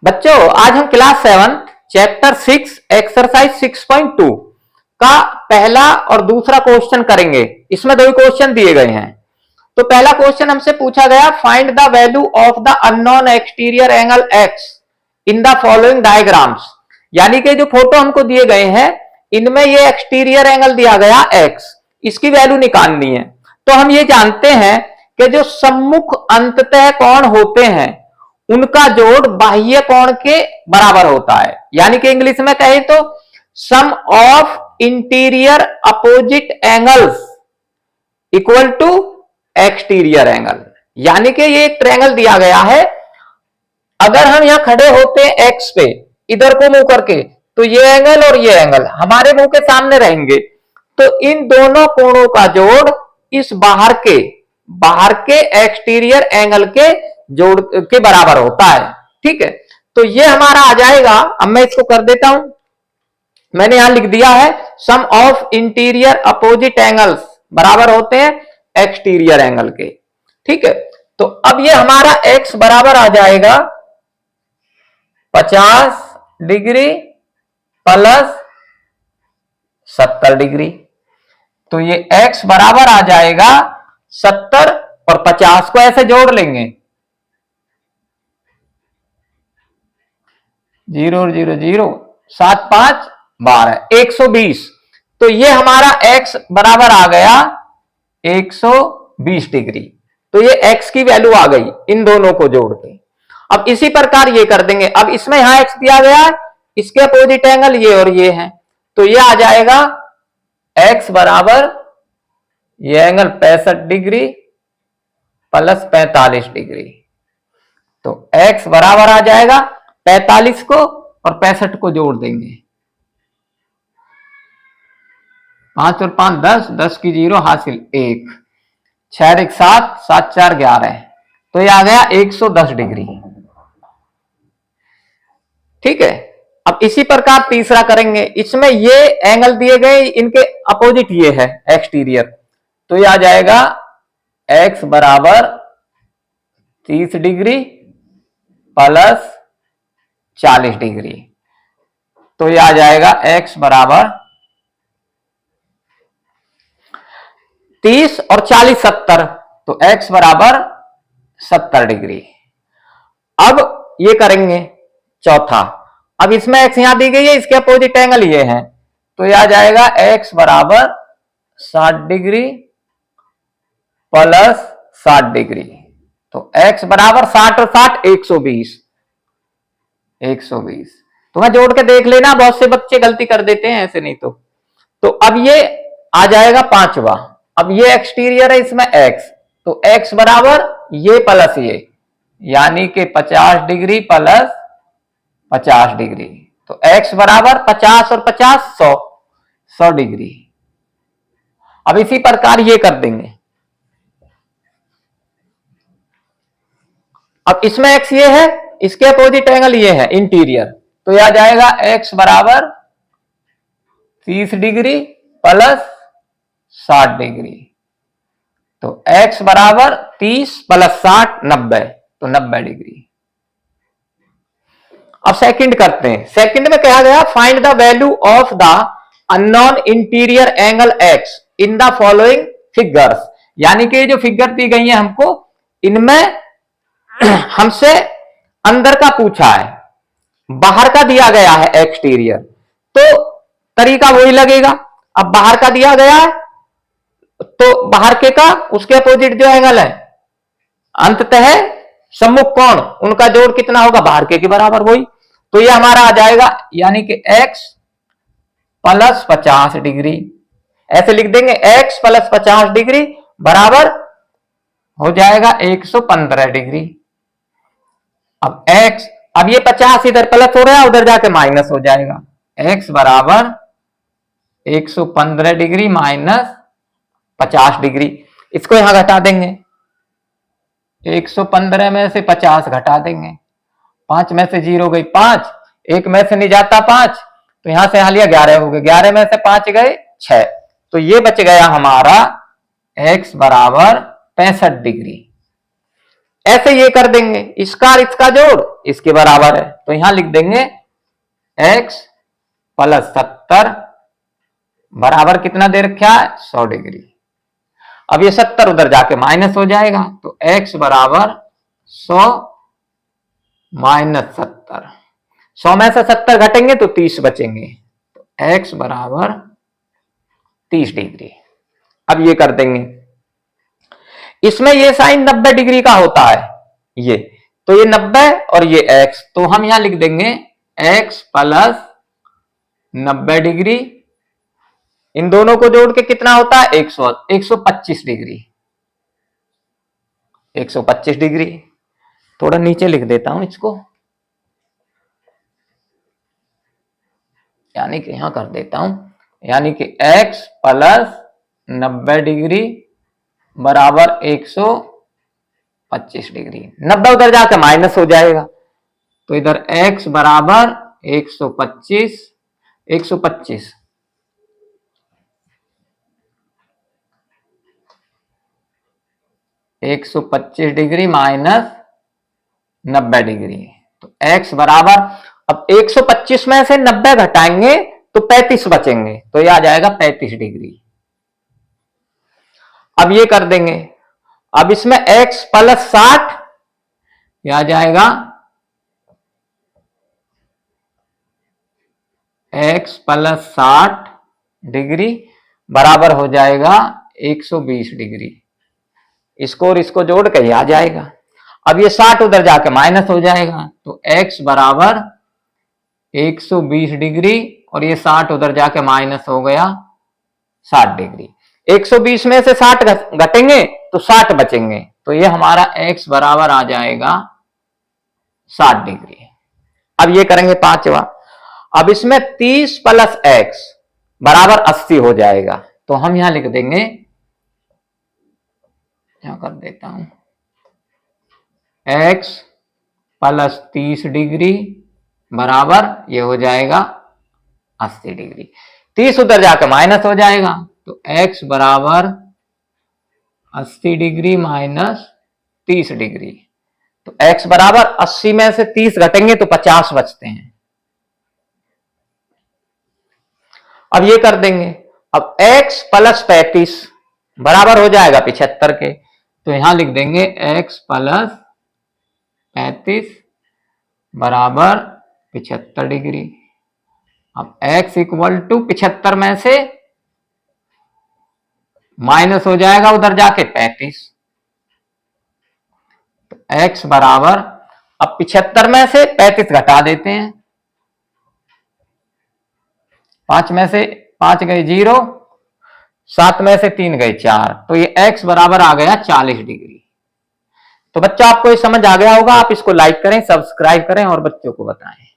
बच्चों आज हम क्लास 7 चैप्टर 6 एक्सरसाइज 6.2 का पहला और दूसरा क्वेश्चन करेंगे। इसमें दो क्वेश्चन दिए गए हैं। तो पहला क्वेश्चन हमसे पूछा गया, find the value of the unknown exterior angle x in the following diagrams. यानी कि जो फोटो हमको दिए गए हैं इनमें ये एक्सटीरियर एंगल दिया गया एक्स, इसकी वैल्यू निकालनी है। तो हम ये जानते हैं कि जो सम्मुख अंततः कोण होते हैं उनका जोड़ बाह्य कोण के बराबर होता है। यानी कि इंग्लिश में कहें तो sum of interior opposite angles equal to exterior angle. यानी कि ये एक ट्रायंगल दिया गया है, अगर हम यहां खड़े होते हैं एक्स पे इधर को मुंह करके तो ये एंगल और ये एंगल हमारे मुंह के सामने रहेंगे, तो इन दोनों कोणों का जोड़ इस बाहर के एक्सटीरियर एंगल के जोड़ के बराबर होता है। ठीक है, तो ये हमारा आ जाएगा। अब मैं इसको कर देता हूं, मैंने यहां लिख दिया है सम ऑफ इंटीरियर अपोजिट एंगल्स बराबर होते हैं एक्सटीरियर एंगल के। ठीक है, तो अब ये हमारा x बराबर आ जाएगा 50 डिग्री प्लस 70 डिग्री। तो ये x बराबर आ जाएगा 70 और 50 को ऐसे जोड़ लेंगे, 0 0 0 7 5 12 120। तो ये हमारा x बराबर आ गया 120 डिग्री। तो ये x की वैल्यू आ गई इन दोनों को जोड़ के। अब इसी प्रकार ये कर देंगे। अब इसमें यहां x दिया गया है, इसके अपोजिट एंगल ये और ये है, तो ये आ जाएगा x बराबर ये एंगल 65 डिग्री प्लस 45 डिग्री। तो x बराबर आ जाएगा 45 को और 65 को जोड़ देंगे, 5 और 5 10, 10 की 0 हासिल 1, 6 1 7, 7 4 11। तो ये आ गया 110 डिग्री। ठीक है, अब इसी प्रकार तीसरा करेंगे। इसमें ये एंगल दिए गए, इनके अपोजिट ये है एक्सटीरियर, तो ये आ जाएगा x बराबर 30 डिग्री प्लस 40 डिग्री। तो ये आ जाएगा x बराबर 30 और 40 70, तो x बराबर 70 डिग्री। अब ये करेंगे चौथा। अब इसमें x यहां दी गई है, इसके अपोजिट एंगल ये है, तो ये आ जाएगा x बराबर 60 डिग्री प्लस 60 डिग्री। तो x बराबर 60 और 60 120। तो मैं जोड़ के देख लेना, बहुत से बच्चे गलती कर देते हैं ऐसे नहीं तो अब ये आ जाएगा पांचवा। अब ये एक्सटीरियर है, इसमें x, तो x बराबर ये प्लस ये, यानी कि 50 डिग्री प्लस 50 डिग्री। तो x बराबर 50 और 50 100 डिग्री। अब इसी प्रकार ये कर देंगे। अब इसमें x ये है, इसके अपोजिट एंगल ये है इंटीरियर, तो यह आ जाएगा x बराबर 30 डिग्री प्लस 60 डिग्री। तो x बराबर 30 प्लस 60 90, तो 90 डिग्री। अब सेकंड करते हैं। सेकंड में कहा गया, find the value of the unknown interior angle x in the following figures. यानी कि जो फिगर दी गई है हमको, इनमें हमसे अंदर का पूछा है, बाहर का दिया गया है एक्सटीरियर, तो तरीका वही लगेगा। अब बाहर का दिया गया है तो बाहर के का उसके अपोजिट जो एंगल है अंततः सम्मुख कोण, उनका जोड़ कितना होगा बाहर के बराबर, वही। तो ये हमारा आ जाएगा, यानी कि x प्लस 50 डिग्री, ऐसे लिख देंगे x प्लस 50 डिग्री बराबर हो जाएगा 115 डिग्री। अब x, अब ये 50 इधर प्लस हो रहा है, उधर जाके माइनस हो जाएगा, x बराबर 115 डिग्री माइनस 50 डिग्री। इसको यहां घटा देंगे, 115 में से 50 घटा देंगे, 5 में से 0 गई 5, 1 में से नहीं जाता 5, तो यहां से यहां लिया 11 हो गए, 11 में से 5 गए 6, तो ये बच गया हमारा x बराबर 65 डिग्री। ऐसे ये कर देंगे, इसका और इसका जोड़ इसके बराबर है, तो यहां लिख देंगे x प्लस 70 बराबर कितना दे रखा है 100 डिग्री। अब ये 70 उधर जाके माइनस हो जाएगा, तो x बराबर 100 माइनस 70, 100 में से 70 घटेंगे तो 30 बचेंगे, तो x बराबर 30 डिग्री। अब ये कर देंगे, इसमें ये साइन 90 डिग्री का होता है, ये तो ये 90 और ये x, तो हम यहां लिख देंगे x प्लस 90 डिग्री, इन दोनों को जोड़ के कितना होता है 125 डिग्री, 125 डिग्री। थोड़ा नीचे लिख देता हूं इसको, यानी कि यहां कर देता हूं, यानी कि x प्लस 90 डिग्री बराबर 125 डिग्री। 90 उधर जाकर माइनस हो जाएगा, तो इधर x बराबर 125 डिग्री माइनस 90 डिग्री, तो x बराबर, अब 125 में से 90 घटाएंगे तो 35 बचेंगे, तो ये आ जाएगा 35 डिग्री। अब ये कर देंगे, अब इसमें x प्लस 60 यह आ जाएगा x प्लस 60 डिग्री बराबर हो जाएगा 120 डिग्री। इसको और इसको जोड़ के ही आ जाएगा। अब ये 60 उधर जाके माइनस हो जाएगा, तो x बराबर 120 डिग्री और ये 60 उधर जाके माइनस हो गया 60 डिग्री। 120 में से 60 घटेंगे तो 60 बचेंगे, तो ये हमारा x बराबर आ जाएगा 60 डिग्री। अब ये करेंगे पांचवा, अब इसमें 30 प्लस x बराबर 80 हो जाएगा, तो हम यहां लिख देंगे, यहां कर देता हूं x प्लस 30 डिग्री बराबर ये हो जाएगा 80 डिग्री। 30 उधर जाकर माइनस हो जाएगा, तो x बराबर 80 डिग्री माइनस 30 डिग्री, तो x बराबर 80 में से 30 घटेंगे तो 50 बचते हैं। अब ये कर देंगे, अब x प्लस 35 बराबर हो जाएगा 75 के, तो यहां लिख देंगे x प्लस 35 बराबर 75 डिग्री। अब x इक्वल टू 75 में से माइनस हो जाएगा उधर जाके 35, तो x बराबर, अब 75 में से 35 घटा देते हैं, 5 में से 5 गए 0, 7 में से 3 गए 4, तो ये x बराबर आ गया 40 डिग्री। तो बच्चा आपको ये समझ आ गया होगा, आप इसको लाइक करें, सब्सक्राइब करें और बच्चों को बताएं।